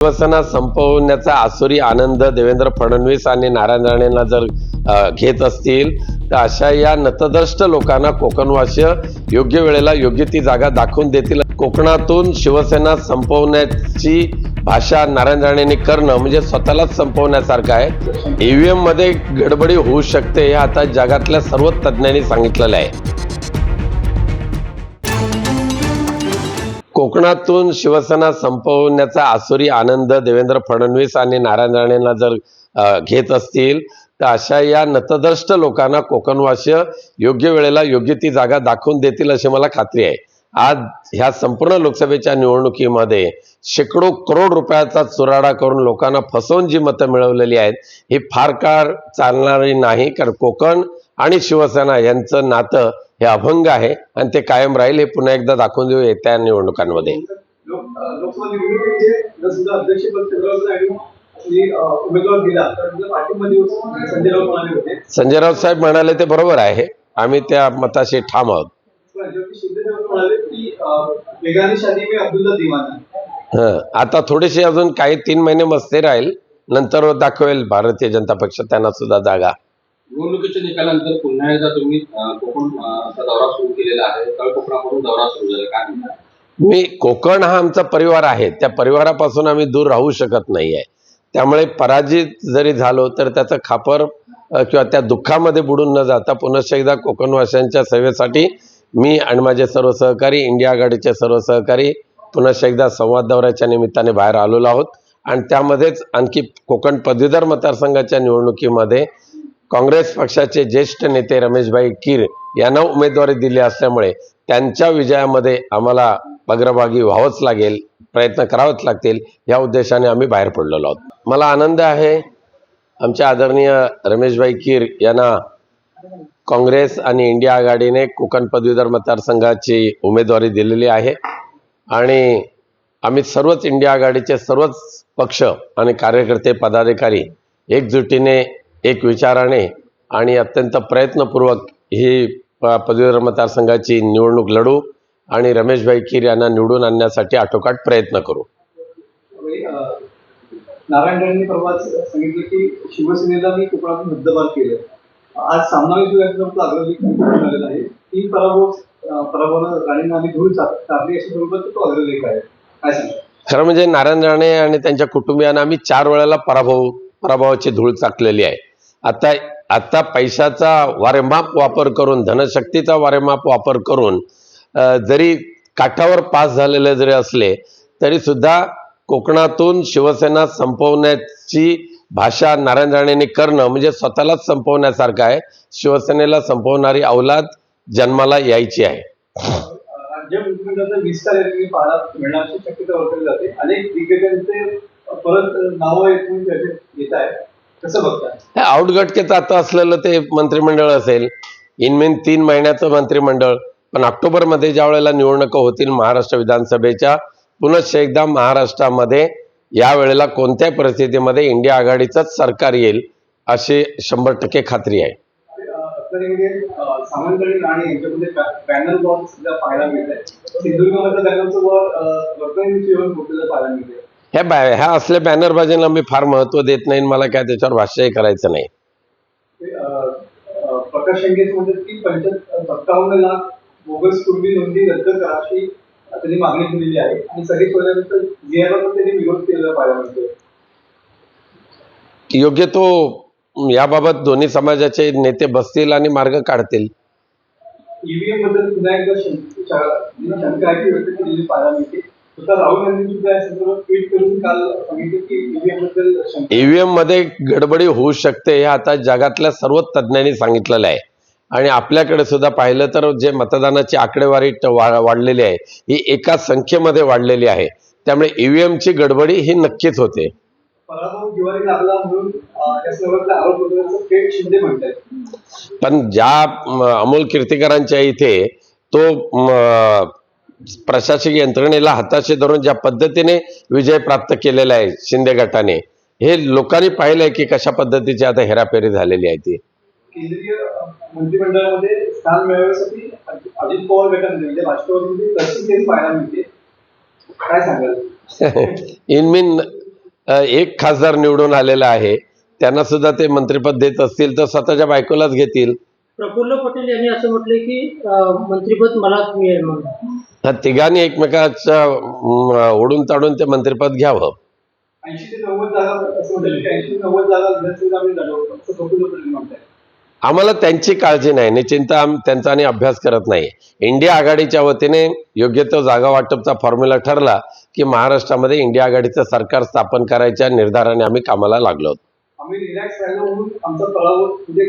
शिवसेना संपवण्याचा आसुरी आनंद देवेंद्र फडणवीस आणि नारायण राणेंना जर घेत असतील तर अशा या नतद्रष्ट लोकांना कोकणवासीय योग्य वेळेला योग्य ती जागा दाखवून देतील। कोकणातून शिवसेना संपवण्याची भाषा नारायण राणेंनी करणं म्हणजे स्वतःलाच संपवण्यासारखं आहे। ईव्हीएम मध्ये गडबडी होऊ शकते हे आता जगातल्या सर्व तज्ञांनी सांगितलेलं आहे। कोकणातून शिवसेना संपवण्याचा आसुरी आनंद देवेंद्र फडणवीस आणि नारायण राणेंना जर घेत असतील तर अशा या नतद्रष्ट लोकांना कोकणवासीय योग्य वेळेला योग्य ती जागा दाखवून देतील अशी मला खात्री आहे। आज ह्या संपूर्ण लोकसभेच्या निवडणुकीमध्ये शेकडो करोड रुपयाचा चुराडा करून लोकांना फसवून जी मतं मिळवलेली आहेत ही फार काळ चालणारी नाही, कारण कोकण आणि शिवसेना यांचं नातं हे अभंग आहे आणि ते कायम राहील हे पुन्हा एकदा दाखवून देऊ येत्या निवडणुकांमध्ये। संजय राऊत साहेब म्हणाले ते बरोबर आहे, आम्ही त्या मताशी ठाम आहोत। आता थोडेसे अजून काही 3 महिने मस्ती राहील, नंतर दाखवेल भारतीय जनता पक्ष त्यांना सुद्धा जागा। निवडणुकीच्या निकालानंतर पुन्हा एकदा तुम्ही कोकणचा दौरा सुरू केलेला आहे, तळकोकणाकडून दौरा सुरू झाला, काय म्हणता? मी कोकण हा आमचा परिवार आहे, त्या परिवारापासून आम्ही दूर राहू शकत नाहीये। त्यामुळे पराजित जरी झालो तर त्याचं खापर किंवा त्या दुःखामध्ये बुडून न जाता पुन्हा एकदा कोकणवासियांच्या सेवेसाठी मी आणि माझे सर्व सहकारी, इंडिया आघाडीचे सर्व सहकारी पुन्हा एकदा संवाद दौऱ्याच्या निमित्ताने बाहेर आलेलो आहोत। आणि त्यामध्येच आणखी कोकण पदवीधर मतदारसंघाच्या निवडणुकीमध्ये काँग्रेस पक्षाचे ज्येष्ठ नेते रमेशभाई कीर यांना उमेदवारी दिली असल्यामुळे त्यांच्या विजयामध्ये आम्हाला अग्रभागी व्हावंच लागेल, प्रयत्न करावेच लागतील, या उद्देशाने आम्ही बाहेर पडलेलो आहोत। मला आनंद आहे आमच्या आदरणीय रमेशभाई कीर यांना काँग्रेस आणि इंडिया आघाडीने कोकण पदवीधर मतदारसंघाची उमेदवारी दिलेली आहे आणि आम्ही सर्वच इंडिया आघाडीचे सर्वच पक्ष आणि कार्यकर्ते पदाधिकारी एकजुटीने एक विचाराने आणि अत्यंत प्रयत्नपूर्वक ही पदवीधर मतदारसंघाची निवडणूक लढू आणि रमेशभाई कीर यांना निवडून आणण्यासाठी आटोकाट प्रयत्न करू। नारायण राणेंनी परवा सांगितलं की शिवसेनेला मी कोकणातून हद्दपार केलं। आज सामनावीस आग्रलेख आहे, 3 पराभवानं राणेंना आम्ही धूळ चालली अशी स्वरूपात तो आग्रलेख आहे, काय सांगा? खरं म्हणजे नारायण राणे आणि त्यांच्या कुटुंबियांना आम्ही 4 वेळेला पराभवाची धूळ चाकलेली आहे। आता पैशाचा वारेमाप वापर करून, धनशक्तीचा वारेमाप वापर करून जरी काठावर पास झालेले जरी असले तरी सुद्धा कोकणातून शिवसेना संपवण्याची भाषा नारायण राणेंनी करणं म्हणजे स्वतःलाच संपवण्यासारखं आहे। शिवसेनेला संपवणारी औलाद जन्माला यायची आहे। राज्य मंत्रिमंडळाचा विस्तार पाहायला मिळण्याची शक्यता वर्तवली जाते, अनेक दिग्गजांचे परत नावं येत आहेत, कसं बघताय? आउटगटकेचं आता असलेलं ते मंत्रिमंडळ असेल, इनमेन 3 महिन्याचं मंत्रिमंडळ, पण ऑक्टोबरमध्ये ज्या वेळेला निवडणुका होतील महाराष्ट्र विधानसभेच्या, पुन्हा एकदा महाराष्ट्रामध्ये या वेळेला कोणत्याही परिस्थितीमध्ये इंडिया आघाडीचंच सरकार येईल अशी 100% खात्री आहे। सामंत आणि राणे यांच्यामध्ये पॅनल वॉर सुद्धा पाहायला मिळत आहे, सिंधुदुर्गमध्ये पॅनलचं वॉर पाहायला मिळते। ह्या असल्या बॅनरबाजीला मी फार महत्व देत नाही, मला काय त्याच्यावर भाष्यही करायचं नाही। प्रकाश शेंगे म्हणतात की 57 लाख बोगस पूर्वी नोंदी रद्द करा अशी त्यांनी मागणी केलेली आहे आणि सगळी सोडल्यानंतर जीआरला त्यांनी विरोध केलेला पाहायला मिळतो। योग्य तो याबाबत दोन्ही समाजाचे नेते बसतील आणि मार्ग काढतील। ईव्हीएम बद्दल पुन्हा एकदा शंका व्यक्त केलेली पाहायला मिळते। राहुल गांधी सुद्धा या संदर्भात ट्विट करून काल सांगितलं की ईव्हीएम मध्ये गडबडी होऊ शकते हे आता जगातल्या सर्व तज्ञांनी सांगितलेलं आहे आणि आपल्याकडे सुद्धा पाहिलं तर जे मतदानाची आकडेवारी वाढलेली आहे ही एका संख्येमध्ये वाढलेली आहे, त्यामुळे ईव्हीएमची गडबडी ही नक्कीच होते। पराभव जिव्हारी लागला म्हणून या सर्वांचा आरोप करण्याचं थेट शिंदे म्हणतात, पण ज्या अमोल कीर्तीकरांच्या इथे तो प्रशासकीय यंत्रणेला हाताशी धरून ज्या पद्धतीने विजय प्राप्त केलेला आहे शिंदे गटाने, हे लोकांनी पाहिलंय की कशा पद्धतीची आता हेराफेरी झालेली आहे ती। केंद्रीय मंत्रिमंडळामध्ये स्थान मिळवण्यासाठी अजित पवार गटाने म्हणजे राष्ट्रवादीमध्ये तशी पाहायला मिळते, काय सांगाल? इन मीन एक खासदार निवडून आलेला आहे, त्यांना सुद्धा ते मंत्रिपद देत असतील तर स्वतःच्या बायकोलाच घेतील. प्रफुल्ल पटेल यांनी असं म्हटलंय की मंत्रिपद मलाच मिळेल म्हणून. ह्या तिघांनी एकमेकाच्या ओढून ताडून ते मंत्रिपद घ्यावं. 80 ते 90 जागा असं म्हणतात की 80 ते 90 जागा विधानसभेत आम्ही लढवतो असं प्रफुल्ल पटेल म्हणताय. आम्हाला त्यांची काळजी नाही, निश्चिंत त्यांचा आणि अभ्यास करत नाही. इंडिया आघाडीच्या वतीने योग्य तो जागा वाटपचा फॉर्म्युला ठरला की महाराष्ट्रामध्ये इंडिया आघाडीचं सरकार स्थापन करायच्या निर्धाराने आम्ही कामाला लागलो आहोत. आम्ही रिलॅक्स राहिलो म्हणून आमचा तळावर म्हणजे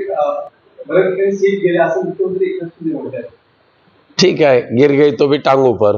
बऱ्याच ठिकाणी सीट गेले असं मुख्यमंत्री एकनाथ शिंदे म्हणतात. ठीक आहे, गिर गई तो भी टांग ऊपर.